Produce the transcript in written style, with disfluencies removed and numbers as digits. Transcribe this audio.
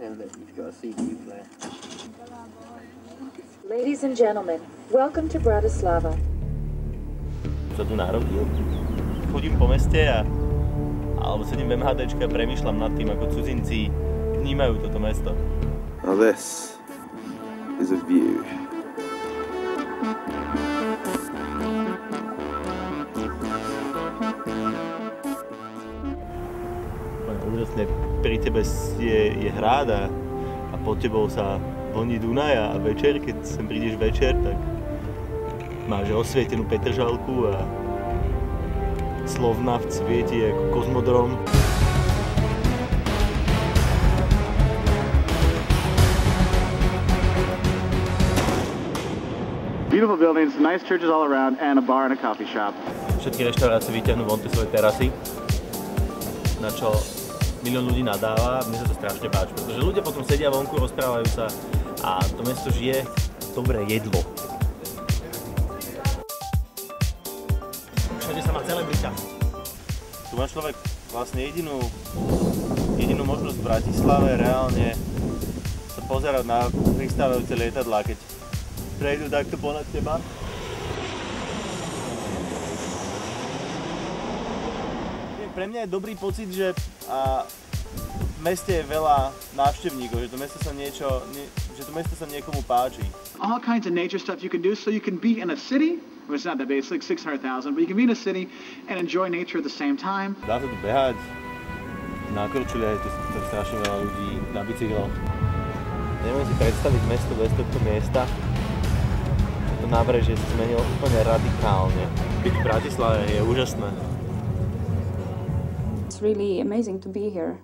And that you've got a CPU player. Ladies and gentlemen, welcome to Bratislava. Sa tu narodil. Chodím po meste alebo sedím v MHDčke a premýšľam nad tým, ako cudzinci vnímajú toto mesto. Now this is a view. Úžasne, pri tebe je hrad a pod tebou sa vlní Dunaja a večer, keď sem prídeš večer, tak máš osvietenú Petržalku a Slovnaft svieti ako kozmodrom. Beautiful buildings, nice churches all around, and a bar and a coffee shop. Všetky reštaurácie vyťahnú von tie svoje terasy, na čo milión ľudí nadáva, mne sa to strašne páči, pretože ľudia potom sedia vonku, rozprávajú sa a to mesto žije dobré jedlo. Všade sa má celebrita. Tu má človek vlastne jedinú možnosť v Bratislave reálne sa pozerať na pristávajúce lietadlá, keď prejdú takto ponad teba. Pre mňa je dobrý pocit, že v meste je veľa návštevníkov, že to mesto sa niekomu páči. All kinds of nature stuff you can do, so you can be in a city, which is not that big, it's like 600,000, but you can be in a city and enjoy nature at the same time. Dá sa tu behať, na korčuliach je tu strašne veľa ľudí, na bicykloch. Neviem si predstaviť mesto bez tohto miesta. To nábrežie sa zmenilo úplne radikálne. Byť v Bratislave je úžasné. It's really amazing to be here.